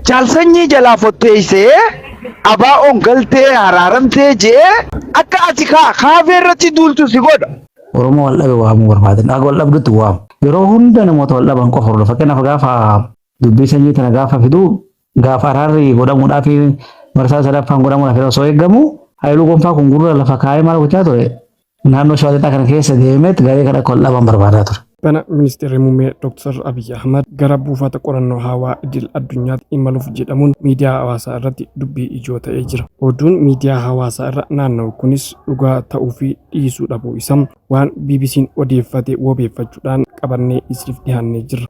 Jaalsanyii jalaa fotteessee abaa'oon galtee araaramtee jee akka ati kaafee irratti duultu si godha. Oromoo wal dhabe waamuu barbaadan akka wal dhabdutti waamu. Yeroo hunda namoota wal dhaban qofa hordofa. Fakkeenyaaf gaafa dubbii sanyii tana gaafa fidu gaafa araarri godhamuudhaaf marsaa sadaffaan godhamuudhaaf osoo eeggamu Haayiluu Gonfaa kun gurra lafa kaa'ee maal gochaa ture. Naannoo Shawaa kana keessa deemeet garee kana wal dhaban barbaadaa ture. Bana Ministeerri Muummee Dr. Abiy Ahmad gara buufata qorannoo hawaa idil addunyaatti imaluuf jedhamuun miidiyaa hawaasaa irratti dubbii ijoo ta'ee jira. Oduun miidiyaa hawaasaa irra naanna'u kunis dhugaa ta'uu fi dhiisuu dhabuu isaa waan BBC'n odeeffate wabeeffachuudhaan qabannee isiniif dhiyaannee jirra.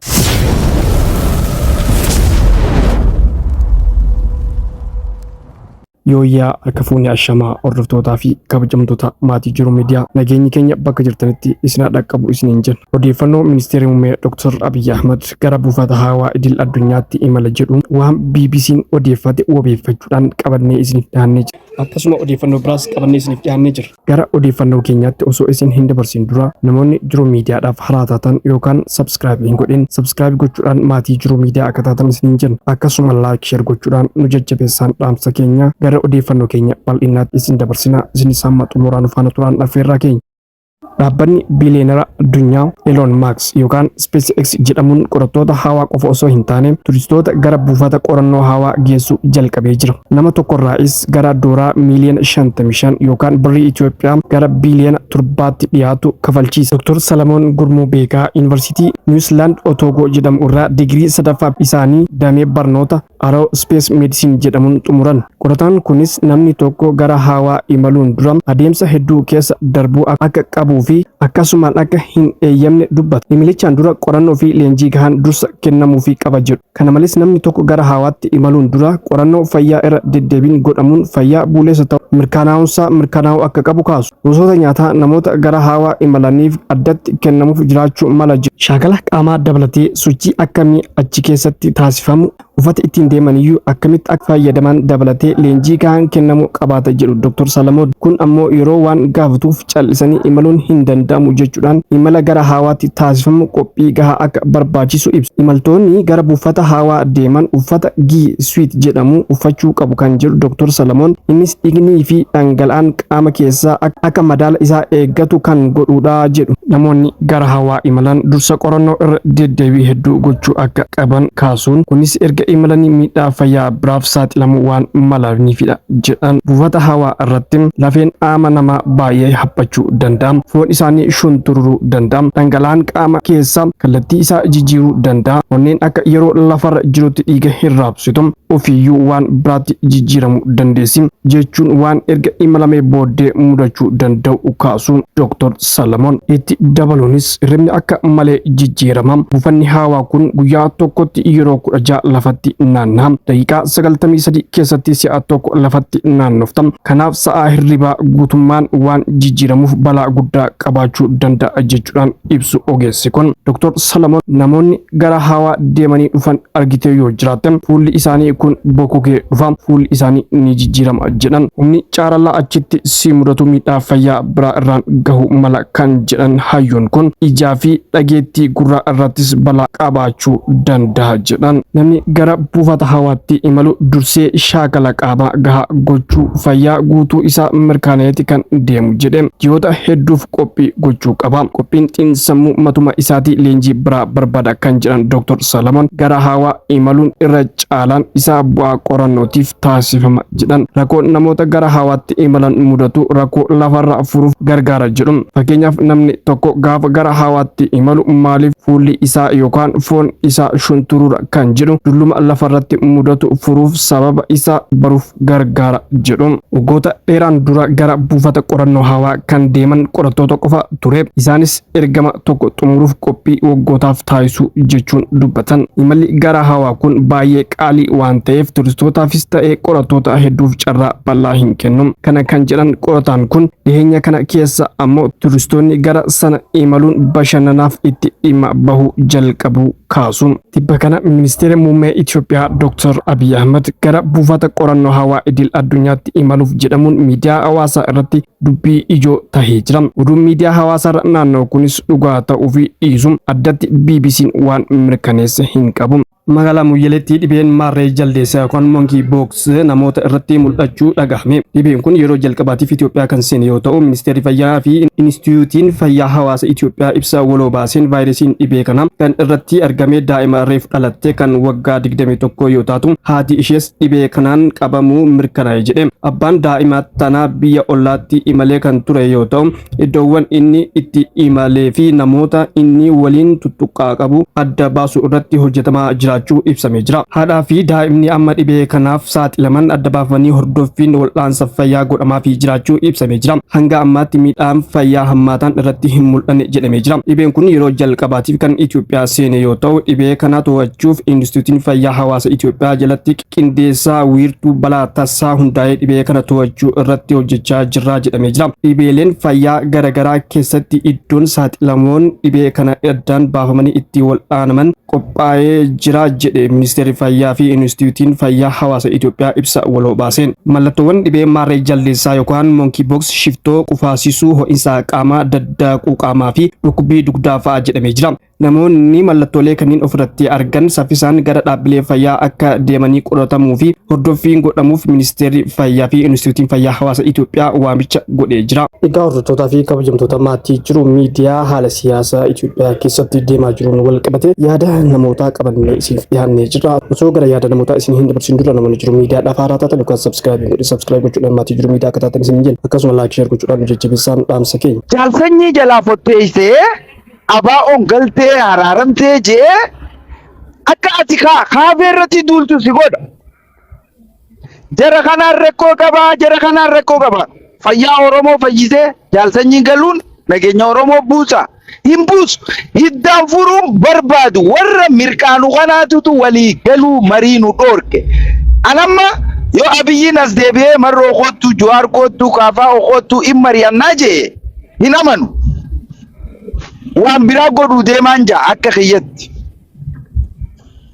Yooyyaa harka fuunee ashamaa hordoftootaa fi kabajamtoota maatii jiru miidiyaa nageenyi keenya bakka jirtanitti isin dhaqqabu isiniin jenna. Odeeffannoo Ministeerri Muummee Dr. Abiy Ahmad gara buufata hawaa idil addunyaatti imala jedhuun waan BBC'n odeeffate wabeeffachuudhaan qabannee isiniif dhiyaannee jira. Akkasuma odeeffannoo biraas qabannee isiniif dhiyaannee jira. Gara odeeffannoo keenyaatti osoo isin hin dabarsin dura namoonni jiru miidiyaadhaaf haaraa taatan yookaan subscribe hin godhin subscribe gochuudhaan maatii jiru miidiyaa akka taatan isiniin jenna. Akkasuma like share gochuudhaan nu jajjabeessaan dhaamsa keenya gara odeeffannoo keenya bal'inaatti isin dabarsina isin samma xumuraan faana turaan affeerraa keenya. Dhaabbanni biliyeenara addunyaa Elon Musk yookaan SpaceX jedhamuun qorattoota hawaa qofa osoo hin taane turistoota gara buufata qorannoo hawaa geessuu jalqabee jira. Nama tokkorraa'is gara dooraa miiliyoona 55 yookaan birrii Itoophiyaa gara biiliyoona 7tti dhiyaatu kafalchiisa. Dr. Salamoon Gurmuu Beekaa Yuunivarsiitii Niwuziilaand Otoogo jedhamu irraa digirii sadaffaa isaanii damee barnoota Aerospace Medicine jedhamuun xumuran. Qorataan kunis namni tokko gara hawaa imaluun dura adeemsa hedduu keessa darbuu akka qabuu fi akkasumaan akka hin eeyyamne dubbata. Imilichaan dura qorannoo fi leenjii gahaan dursa kennamuu fi qaba jedhu. Kana malees namni tokko gara hawaatti imaluun dura qorannoo fayyaa irra deddeebiin godhamuun fayyaa buleessa ta'u mirkanaa'uu akka qabu kaasu. Gosoota nyaataa namoota gara hawaa imalaniif addatti kennamuuf jiraachuu mala jedhu. Shaakala qaamaa dabalatee sochii akkamii achi keessatti taasifamu uffata ittiin deeman iyyuu akkamitti akka fayyadaman dabalatee leenjii gahaan kennamuu qabaata jedhu Dr. Salamoon. Kun ammoo yeroo waan gaafatuuf callisanii imaluun hin danda'amu jechuudhaan imala gara hawaatti taasifamu qophii gahaa akka barbaachisu ibsu. Imaltoonni gara buufata hawaa deeman uffata G-Suite jedhamu uffachuu qabu kan jedhu Dr. Salamoon. Innis dhiignii fi dhangala'aan qaama keessaa akka madaala isaa eeggatu kan godhudha jedhu. Namoonni gara hawaa imalan dursa qorannoo irra deddeebii hedduu gochuu akka qaban kaasuun kunis erga imalanii miidhaa fayyaa biraaf saaxilamu waan malaniifidha jedhan. Buufata hawaa irratti lafeen qaama namaa baay'ee haphachuu danda'a. Foon isaanii shunturuu danda'a. Dhangala'aan qaama keessaa kallattii isaa jijjiiruu danda'a. Wanneen akka yeroo lafarra jirutti dhiiga hin raabsitu ofiiyyuu waan biraatti jijjiiramuu dandeessi jechuun waan erga imalamee booddee mudachuu danda'u kaasuun Dr. Salamoon itti dabaluunis hirribni akka malee jijjiirama. Buufanni hawaa kun guyyaa tokkotti yeroo 16 lafatti naanna'a. Daqiiqaa 93 keessatti si'a tokko lafatti naannofta. Kanaaf sa'a hirribaa guutummaan waan jijjiiramuuf balaa guddaa qabaachuu danda'a jechuudhaan ibsu ogeessi kun. Dr. Salamoon namoonni gara hawaa deemanii dhufan argitee yoo jiraatte fuulli isaanii kun bokokee dhufa fuulli isaanii ni jijjiirama jedhan. Humni caarallaa achitti si mudatu miidhaa fayyaa biraa irraan gahu mala kan jedhan hayyoon kun ijaa fi dhageettii gurraa irrattis balaa qabaachuu danda'a jedhan. Namni gara buufata hawaatti imalu dursee shaakala qaamaa gahaa gochuu fayyaa guutuu isaa mirkaneetti kan deemu jedhe ji'oota hedduuf qophii gochuu qaba. Qophiin xiinsammuu matuma isaatii leenjii biraa barbaada kan jedhan Dr. Salamoon gara hawaa imaluun irra caalaan isaa bu'aa qorannootiif taasifama jedhan. Rakkoon namoota gara hawaatti imalan mudatu rakkoo lafarra furuuf gargaara jedhu. Fakkeenyaaf namni tokko gaafa gara hawaatti imalu maaliif fuulli isaa yookaan foon isaa shunturuudha kan jedhu dulluma lafarratti mudatu furuuf sababa isaa baruuf gargaara jedhu. Waggoota dheeraan dura gara buufata qorannoo hawaa kan deeman qorattoota qofa ture. Isaanis ergama tokko xumuruuf qophii waggootaaf taasisuu jechuun dubbatan. Imalli gara hawaa kun baay'ee qaalii waan ta'eef turistootaafis ta'ee qorattoota hedduuf carraa bal'aa hin kennu. Kana kan jedhan qorataan kun dhiyeenya kana keessa ammoo turistoonni gara sana imaluun bashannanaaf itti dhimma bahuu jalqabuu kaasu. Tibba kana Ministeera Muummee Itoophiyaa Dr. Abiy Ahmad gara buufata qorannoo hawaa idil addunyaatti imaluuf jedhamuun miidiyaa hawaasaa irratti dubbii ijoo tahee jira. Oduun miidiyaa hawaasaa irra naanna'u kunis dhugaa ta'uu fi dhiisuu addatti BBC'n waan mirkaneesse hin qabu. Magaalaa Muyyeleetti dhibeen maarree jaldeessaa yookaan monkey box namoota irratti mul'achuu dhagahame. Dhibeen kun yeroo jalqabaatiif Itoophiyaa kan seene yoo ta'u, Ministeerri Fayyaa fi Inistituutiin Fayyaa Hawaasa Itoophiyaa ibsa waloo baaseen vaayirasiin dhibee kana kan irratti argame daa'ima reef dhalatte kan waggaa 21 yoo taatu, haati ishees dhibee kanaan qabamuu mirkanaa'e jedhe. Abbaan daa'ima tanaa biyya ollaatti imalee kan ture yoo ta'u, iddoowwan inni itti imalee fi namoota inni waliin tuttuqqaa qabu adda baasuu irratti hojjetamaa jiraachuu ibsamee jira. Haadhaa fi daa'imni amma dhibee kanaaf saaxilaman adda baafamanii hordoffiin wal'aansa fayyaa godhamaa fi jiraachuu ibsamee jira. Hanga ammaatti miidhaan fayyaa hammaataan irratti hin mul'anne jedhamee jira. Dhibeen kun yeroo jalqabaatiif kan Itoophiyaa seene yoo ta'u, dhibee kana to'achuuf Inistituutiin Fayyaa Hawaasa Itoophiyaa jalatti qindeessaa wiirtuu balaa tasaa hundaa'ee dhibee kana to'achuu irratti hojjechaa jira jedhamee jira. Dhibeeleen fayyaa garaagaraa keessatti iddoon saaxilamoon dhibee kana addaan baafamanii itti wal'aanaman qophaa'ee jira jedhe Ministeerri Fayyaa fi Inistituutiin Fayyaa Hawaasa Itoophiyaa ibsa waloo baaseen. Mallattoowwan dhibee maarree jaldeessaa yookaan monkey box shiftoo qufaasisuu, ho'iinsa qaamaa, daddaquu qaamaa fi dhukkubbii dugdaa fa'aa jedhamee jira. Namoonni mallattoolee kanneen ofirratti argan saffisaan gara dhaabbilee fayyaa akka deemanii qoratamuu fi hordoffiin godhamuuf Ministeerri Fayyaa fi Inistituutiin Fayyaa Hawaasa Itoophiyaa waamicha godhee jira. Egaa hordoftootaa fi kabajamtoota maatii jiru miidiyaa haala siyaasaa Itoophiyaa keessatti deemaa jiruun wal qabate yaada namoota qabannee isiniif dhiyaannee jira. Osoo gara yaada namoota isin hin dabarsin dura namoonni jiru miidiyaadhaaf haaraa taatan yookaan sabskiraayib gochuudhaan maatii jiru miidiyaa akka taatan isin jenna. Akkasuma laayik sheer gochuudhaan jajjabeessaan dhaamsa keenya. Jaalsanyii jalaa fotteessee abaaoon galtee araaramtee jee akka ati kaafee irratti duultu si godha. Jara kanaan rakkoo qaba, jara kanaan rakkoo qaba. Fayyaa Oromoo fayyisee jaalsanyiin galuun nageenya Oromoo buusa. Hin buusu. Hiddaan furuun barbaadu warra mirqaanu kanaatutu walii galuu marii nu dhoorke. Anamma yoo Abiyyiin as deebi'ee marroo kottu, Jawaar kottu, Kaafaa kottu hin mari'annaa jee hin amanu. Waan biraa godhuu deemaan jaa akka kiyyatti.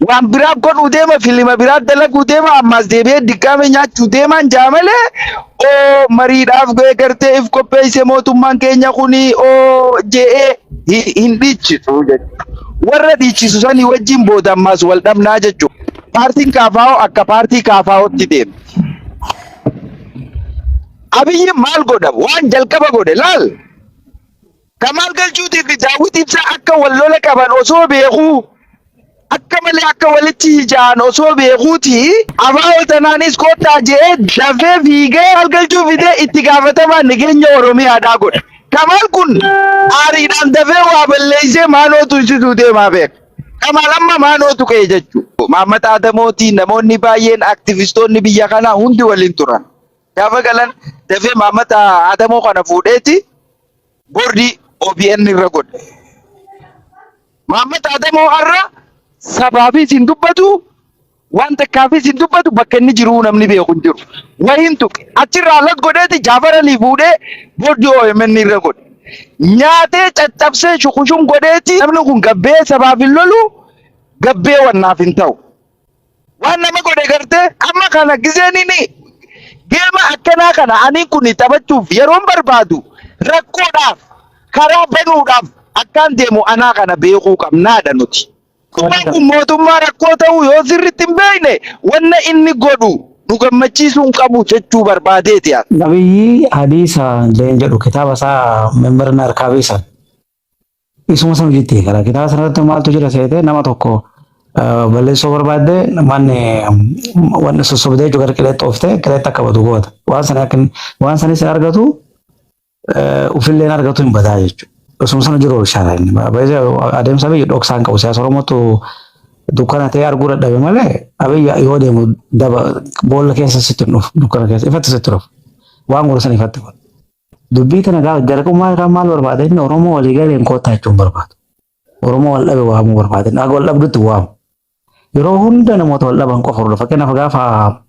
Waan biraa godhuu deema, filima biraa dalaguu deema, ammas deebi'ee diqqaame nyaachuu deemaan jaa malee mariidhaaf gartee if qopheesse mootummaan keenya kuni je'ee hin dhiichisu jechuudha. Warra dhiichisu sanii wajjin booda ammas wal dhabnaa jechuudha. Paartiin Kaafaa'oo akka paartii Kaafaa'ootti deemti. Abiyyi maal godha? Waan jalqaba godhe laal. Kamaal Galchuutii fi Daawit Ibsaa akka wal lola qaban osoo beekuu, akka malee akka walitti hijaan osoo beekuuti, abaa'oo tanaanis kottaa je'ee dafee fiigee Kamaal Galchuu fidee itti gaafatamaa nageenya Oromiyaadhaa godha. Kamaal kun aariidhaan dafee waa balleessee maanootu ibsituu deemaa beeka. Kamaal amma maanootu ka'e jechuudha. Maammat Adamootii namoonni baay'een aktivistoonni biyya kanaa hundi waliin turan. Gaafa galan dafee Maammat Adamoo kana fuudheeti boordii OBN irra godhe. Maammat Adamoo har'a sabaafis hin dubbatu, waan takkaafis hin dubbatu, bakka inni jiru namni beeku hin jiru. Wahiin tuqe achirraa alas godheeti Jaafar Alii fuudhee boordii OMN irra godhe. Nyaatee caccabsee shukushum godheeti namni kun gabbee sabaaf hin lolu, gabbee wannaaf hin ta'u. Waan nama godhe gartee amma kana gizeeni geema akkanaa kana ani kun taphachuuf yeroon barbaadu rakkoodhaaf karaa banuudhaaf akkaan deemu anaa kana beekuu qabnaadha nuti. Kun mootummaa rakkoo ta'uu yoo sirriitti hin beekne wanna inni godhu nu gammachiisuu qabu jechuu barbaadeeti. Nabiyyi hadiisa leen jedhu kitaaba isaa membarna arkaabeessan. Isuma sana jettee gara kitaaba sanarratti maaltu jira seete nama tokko balleessoo barbaadde manni wanni sossobdee jiru gara qileetti oofte qileetti akka badu goota. Waan sanis argatu ufilleen argatu hin badaa jechuudha. Isuma sana jiru oolshaan adeemsa biyya dhoksaan qabu siyaasa Oromootu dukkana ta'ee arguu dadhabe malee abiyya yoo deemu boolla keessa sitti dhufu dukkana keessa ifatti sitti dhufu waan godhu san ifatti godhu. Dubbii kana gaafa jalqabumaa irraa maal barbaada inni Oromoo walii galeen koottaa jechuun barbaadu. Oromoo wal dhabe waamuu barbaada. Akka wal dhabdutti waamu. Yeroo hunda namoota wal dhaban qofa hordofa. Fakkeenyaaf gaafa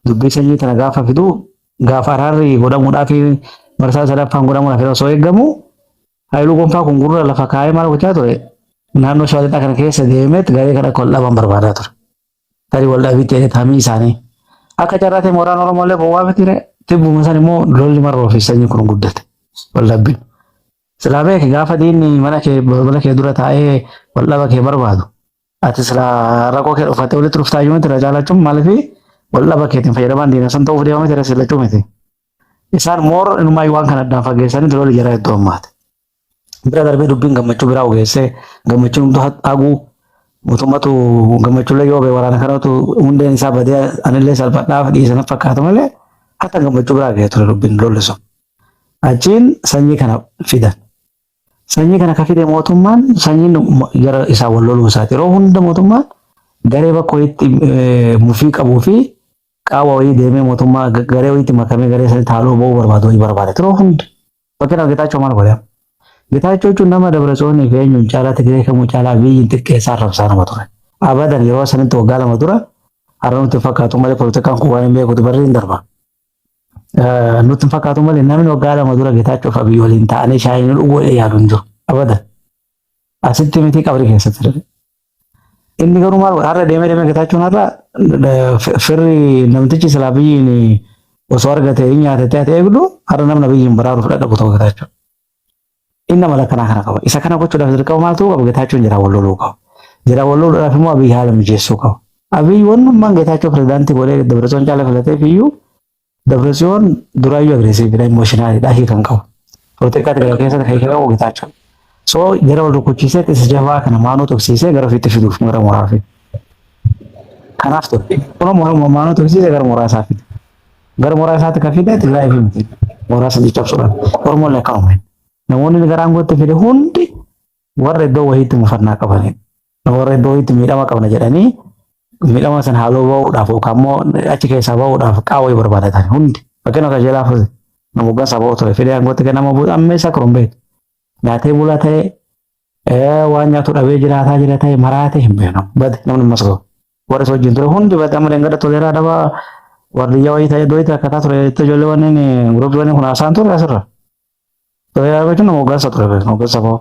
dubbii sanyii tana gaafa fidu gaafa araarri godhamuudhaaf marsaa sadaffaan godhamuudhaaf osoo eeggamu Haayiluu Gonfaa kun gurra lafa kaa'ee maal gochaa ture? Naannoo Shawaalixaa kana keessa deemeet garee kana akka wal dhaban barbaadaa ture. Tarii wal dhabitti jedhee taamii isaanii. Akka carraa ta'e mooraan Oromoo illee bowwaa fitire tibbuma san immoo lolli marroo fi sanyii kun guddate wal dhabbiin. Silaa beeki gaafa diinni mana kee dura taa'ee wal dhaba kee barbaadu ati sila rakkoo kee uffattee walitti dhuftaa yoo miti jaalachuu maaliif wal dhaba keetiin fayyadaman diina san ta'uuf deemame tira sillachuu miti. Isaan moor inumaa waan kana addaan fageessanii dura jara hedduu ammaati. Bira darbee dubbiin gammachuu biraa ogeessee gammachuun humna haguu mootummatu gammachuullee yoo waraana kanatu hundeen isaa badee anillee salphaadhaaf dhiisan fakkaata malee hatta gammachuu biraa ga'ee ture dubbiin lolli sun. Achiin sanyii kana fidan. Sanyii kana ka fide mootummaan sanyiin gara isaa wal loluu isaati. Yeroo hunda mootummaan garee bakka wayiitti mufii qabuu fi qaawwa wayii deemee mootummaa garee wayiitti makamee garee sanitti haaloo ba'uu barbaadu wayii barbaada. Yeroo hunda fakkeenyaaf Getaachoo maal godhaa? Getaachoo jechuun nama Dabrasoonii fi eenyuun caalaa Tigiree kamuu caalaa biyyiin xiqqeessaa arrabsaa nama ture. Abadan yeroo sanitti waggaa lama dura har'a nutti fakkaatu malee poolitikaan kun waan hin beekutu barri hin darba. Nutti fakkaatu malee namni waggaa lama dura Getaachoo fi Abiyyi waliin ta'anii shaayii dhuguu yaadu hin jiru. Abadan. Asitti miti qabri keessatti darbe. Inni garuu maal har'a deemee Getaachoon har'a firri namtichi silaa biyyiin osoo argatee nyaatee ati eegdu har'a namna biyyiin baraaruuf dhadhabu ta'uu Getaachoo. Inni mala kana qaba. Isa kana gochuudhaaf dirqama maal ta'uu qaba? Getaachoon jira wal loluu qaba. Jira wal loluudhaaf immoo Abiyyi haala mijeessuu qaba. Abiyyi wannummaan Getaachoo pirezidaantii godhee Dabrasoon caalaa filatee fiyyuu Dabrasoon duraayyuu agreesiividha imooshinaaliidha hiikan qabu. Poolitikaatti gara keessatti hiikan qabu Getaachoo. So jara wal rukuchiisee isa jabaa kana maanuu tuqsiisee gara ofiitti fiduuf gara mooraa fide. Kanaaf ture. Kun maanuu tuqsiisee gara mooraa isaa fide. Gara mooraa isaatti kan fide Tigraay fi miti. Mooraa sadii cabsuudhaan. Oromoon lakkaa'ume. Namoonni gara aangootti fide hundi warra iddoo wayiitti mufannaa qabanidha. Warra iddoo wayiitti miidhama qabna jedhanii miidhama sana haaloo ba'uudhaaf yookaan immoo achi keessaa ba'uudhaaf qaawwee barbaadatan hundi. Fakkeenyaaf qajeelaaf nama hoggansaa ba'u ture fide aangootti kan nama bu'u ammeessa kurumbeetu. Nyaatee bulaa ta'e waan nyaatu dhabee jiraataa jira ta'e maraatee hin beekamu. Bade namni masoo warra isa wajjin ture hundi bade amma leengadha toleeraa dhabaa waardiyyaa wayii ta'e iddoo itti akkataa ture itti ijoollee wanneen guruupii wanneen kun haasaan ture asirra. Toleeraa jechuun nama hoggansa ture beekamu hoggansa ba'u.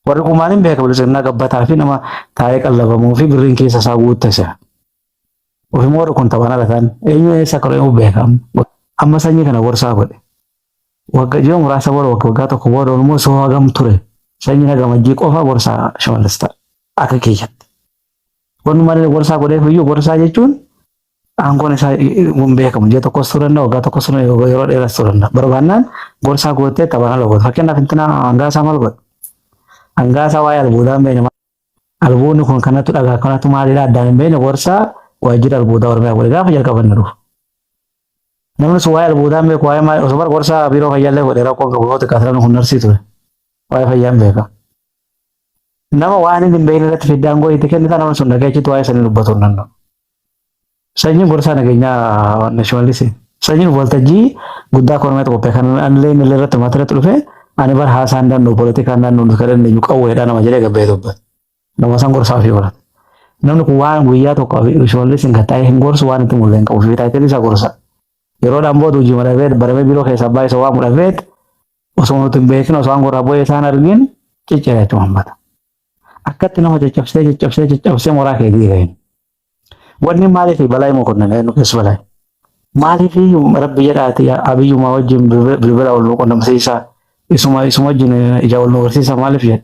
Warri kumaan hin beekamu bilisummaa gabbataa fi nama taa'ee qallabamuu fi birriin keessa isaa guuttase. Ofimmoo warri kun taphaan alataan eenyu eessa akka hin beekamu. Amma sanyii kana gorsaa godhe. Waggaa jiru muraasa booda waggaa tokko booda olmoo soo hagam ture sanyiin hagamajjii qofa gorsaa Shimallis ta'a akka keeyyatti. Wanni malee gorsaa godheef iyyuu gorsaa jechuun aangoon isaa hin beekamu ji'a tokkos turuu danda'a waggaa tokkos yeroo dheeras turuu danda'a. Barbaannaan gorsaa goottee taphaan ala godha. Fakkeenyaaf intina hangaasaa maal godha? Hangaasaa waa'ee albuudaa hin beekne. Albuudni kun kanatu dhagaa kanatu maalidha addaan hin beekne gorsaa waajjira albuudaa Oromiyaa godhe gaafa jalqaban dhufu. Namni sun waa'ee albuudaa hin beeku waa'ee maal osoo bara gorsaa biiroo fayyaallee godhe rakkoo qabu xiqqaatan kun narsii ture. Waa'ee fayyaa hin beeka. Nama waan hin beekne irratti fiddaan gooyitti kennita nama sun dhagayechitti waa'ee sanii dubbatu hin danda'u. Sanyiin gorsaa nageenyaa Shimallis. Sanyiin waltajjii guddaa Oromiyaatti qophee kan anillee inni irratti mataa irratti dhufe ani bara haasaan danda'u poolitikaan danda'u kan dandeenyu qawweedha nama jedhee gabbee dubbata. Nama san gorsaa ofii godhata. Namni kun waan guyyaa tokko Shimallis hin gattaa'ee hin gorsu waan itti mul'een qabu fi taayitiin isaa gorsa. Yeroo dhambootu hojii malee baramee biiroo keessaa baay'isa waan mudhafeet osoo nuti hin beekin osoo aangoo irraa bu'ee isaan argin cicciree jechuun hambata. Akkatti nama caccabsee mooraa kee diigeen. Wanni maaliif balaa himoo qonnaan nu keessa balaa. Maaliif rabbi jedhaati Abiyyumaa wajjin bilbila ol nu qunnamsiisa isuma wajjin ija ol nu barsiisa maaliif jedha.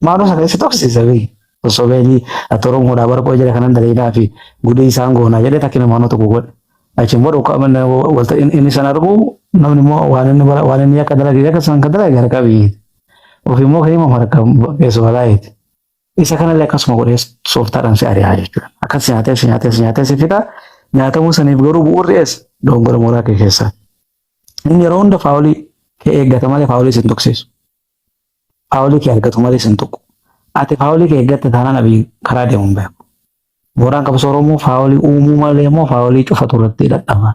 Maaloo sana isa toksiisa biyyi. Osoo beelii Oromoodhaa barqoo jira kanan daleedhaa fi gudii isaan goonaa jedhee takkina maanoo tokko godhe. Achiin booda inni san argu namni immoo waan inni akka dalagee akka san kan dalagee harka biyyeeti. Ofii immoo kan himamu harka keessu balaayeeti. Isa kanallee akkasuma godhee sooftaadhaan si ari'aa jechuudha. Akkas nyaatee si fixa nyaatamuu saniif garuu bu'uurri eessa dogongora mooraa kee keessaa. Inni yeroo hunda faawulii kee eeggata malee faawulii sin tuqsiisu. Faawulii kee argatu malee sin tuqu. Ati faawulii kee eeggatte taanaan Abiyyi karaa deemu hin beeku. Mooraan qabsoo Oromoo faawulii uumuu malee immoo faawulii cufatu irratti dadhaba.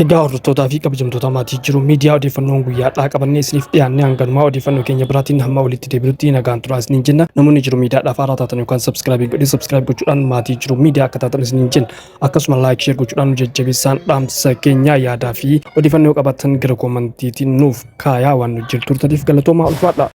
Egaa hordoftoota fi kabajamtoota maatii jiru miidiyaa odeeffannoon guyyaadhaa qabannee isiniif dhiyaannee hanganumaa odeeffannoo keenya biraatiin hamma walitti deebinutti nagaan turaa isiniin jenna. Namoonni jiru miidiyaadhaaf haaraa taatan yookaan sabskiraayib gochuudhaan maatii jiru miidiyaa akka taatan isiniin jenna. Akkasuma laayik sheer gochuudhaan jajjabeessaan dhaamsa keenya yaadaa fi odeeffannoo qabatan gara koomantiitiin nuuf kaayaa waan nu jirtu turtaniif galatoomaa ulfaadha.